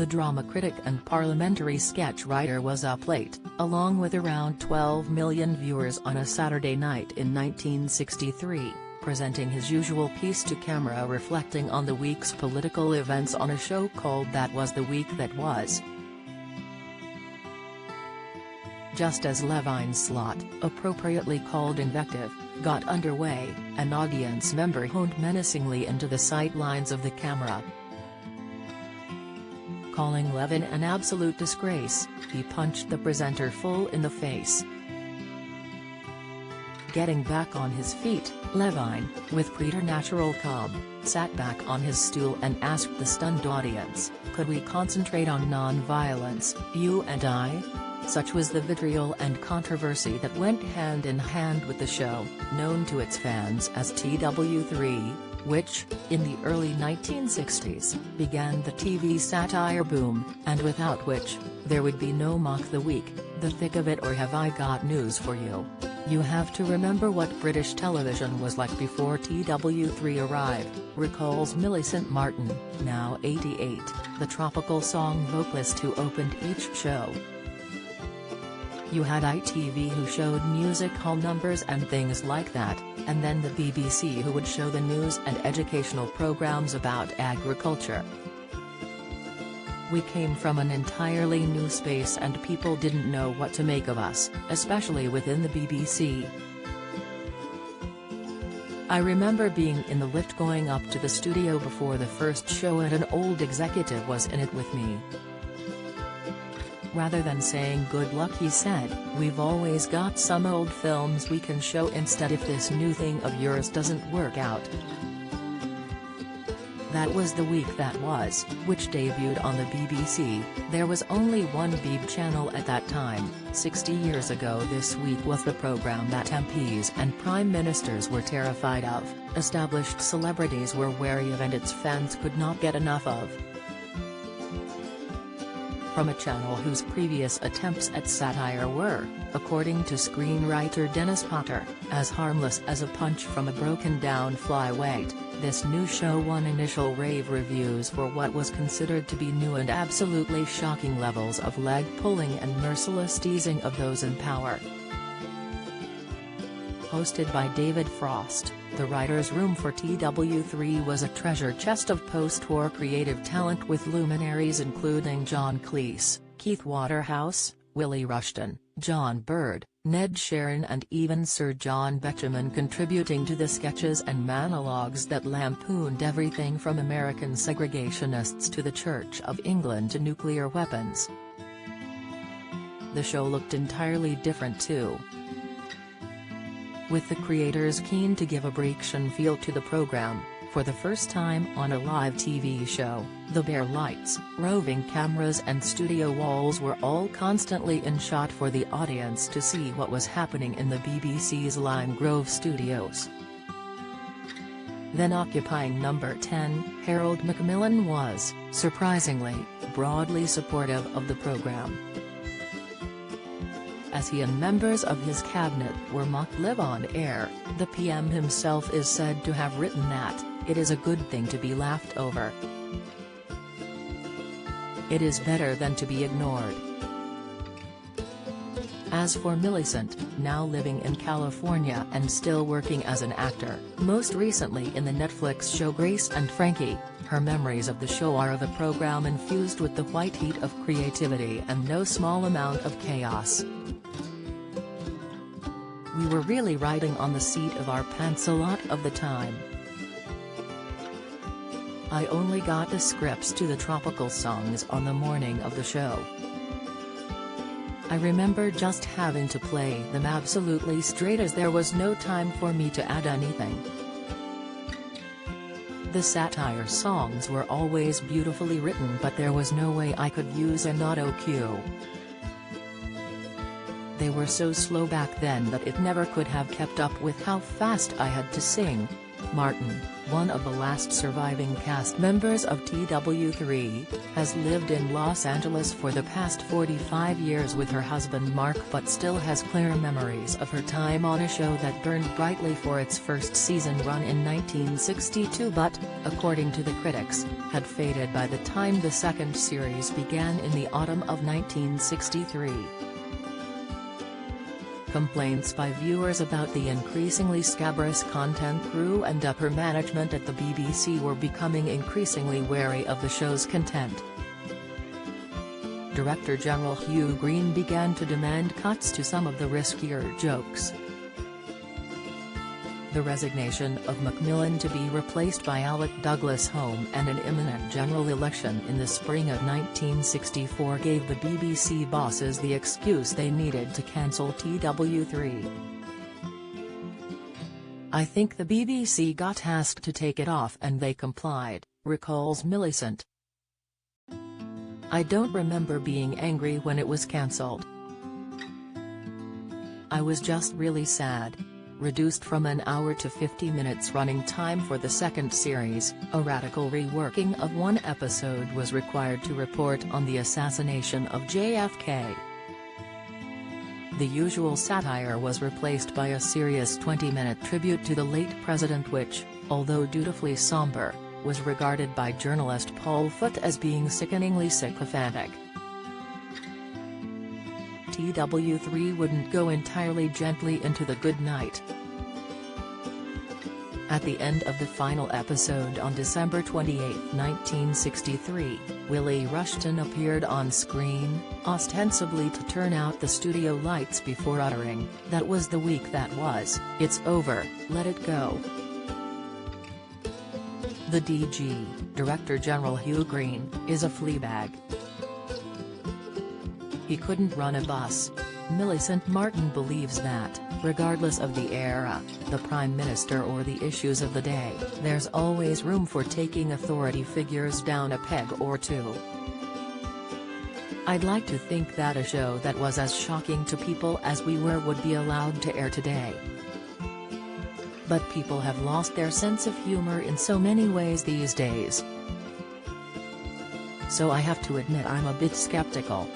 The drama critic and parliamentary sketch writer was up late, along with around 12 million viewers on a Saturday night in 1963, presenting his usual piece to camera reflecting on the week's political events on a show called That Was the Week That Was. Just as Levine's slot, appropriately called invective, got underway, an audience member honed menacingly into the sightlines of the camera. Calling Levin an absolute disgrace, he punched the presenter full in the face. Getting back on his feet, Levine, with preternatural calm, sat back on his stool and asked the stunned audience, "Could we concentrate on non-violence, you and I?" Such was the vitriol and controversy that went hand in hand with the show, known to its fans as TW3, which, in the early 1960s, began the TV satire boom, and without which, there would be no Mock the Week, The Thick of It or Have I Got News for You. You have to remember what British television was like before TW3 arrived, recalls Millicent Martin, now 88, the tropical song vocalist who opened each show. You had ITV who showed music hall numbers and things like that, and then the BBC who would show the news and educational programs about agriculture. We came from an entirely new space and people didn't know what to make of us, especially within the BBC. I remember being in the lift going up to the studio before the first show and an old executive was in it with me. Rather than saying good luck, he said, "We've always got some old films we can show instead if this new thing of yours doesn't work out." That was the week that was, which debuted on the BBC. There was only one BB channel at that time. 60 years ago this week was the program that MPs and Prime Ministers were terrified of, established celebrities were wary of and its fans could not get enough of. From a channel whose previous attempts at satire were, according to screenwriter Dennis Potter, as harmless as a punch from a broken-down flyweight, this new show won initial rave reviews for what was considered to be new and absolutely shocking levels of leg-pulling and merciless teasing of those in power. Hosted by David Frost, the writer's room for TW3 was a treasure chest of post-war creative talent with luminaries including John Cleese, Keith Waterhouse, Willie Rushton, John Bird, Ned Sheeran and even Sir John Betjeman contributing to the sketches and monologues that lampooned everything from American segregationists to the Church of England to nuclear weapons. The show looked entirely different too, with the creators keen to give a British feel to the program. For the first time on a live TV show, the bare lights, roving cameras and studio walls were all constantly in shot for the audience to see what was happening in the BBC's Lime Grove studios. Then occupying number 10, Harold Macmillan was, surprisingly, broadly supportive of the program, as he and members of his cabinet were mocked live on air. The PM himself is said to have written that, "It is a good thing to be laughed over. It is better than to be ignored." As for Millicent, now living in California and still working as an actor, most recently in the Netflix show Grace and Frankie, her memories of the show are of a program infused with the white heat of creativity and no small amount of chaos. "We were really riding on the seat of our pants a lot of the time. I only got the scripts to the tropical songs on the morning of the show. I remember just having to play them absolutely straight as there was no time for me to add anything. The satire songs were always beautifully written but there was no way I could use an auto cue. They were so slow back then that it never could have kept up with how fast I had to sing. Martin, one of the last surviving cast members of TW3, has lived in Los Angeles for the past 45 years with her husband Mark, but still has clear memories of her time on a show that burned brightly for its first season run in 1962 but, according to the critics, had faded by the time the second series began in the autumn of 1963. Complaints by viewers about the increasingly scabrous content crew and upper management at the BBC were becoming increasingly wary of the show's content. Director General Hugh Green began to demand cuts to some of the riskier jokes. The resignation of Macmillan to be replaced by Alec Douglas-Home and an imminent general election in the spring of 1964 gave the BBC bosses the excuse they needed to cancel TW3. "I think the BBC got asked to take it off and they complied," recalls Millicent. "I don't remember being angry when it was cancelled. I was just really sad." Reduced from an hour to 50 minutes running time for the second series, a radical reworking of one episode was required to report on the assassination of JFK. The usual satire was replaced by a serious 20-minute tribute to the late president which, although dutifully somber, was regarded by journalist Paul Foote as being sickeningly sycophantic. TW3 wouldn't go entirely gently into the good night. At the end of the final episode on December 28, 1963, Willie Rushton appeared on screen, ostensibly to turn out the studio lights before uttering, "That was the week that was, it's over, let it go." The DG, Director General Hugh Green, is a fleabag. He couldn't run a bus. Millicent Martin believes that, regardless of the era, the Prime Minister or the issues of the day, there's always room for taking authority figures down a peg or two. "I'd like to think that a show that was as shocking to people as we were would be allowed to air today. But people have lost their sense of humor in so many ways these days. So I have to admit I'm a bit skeptical."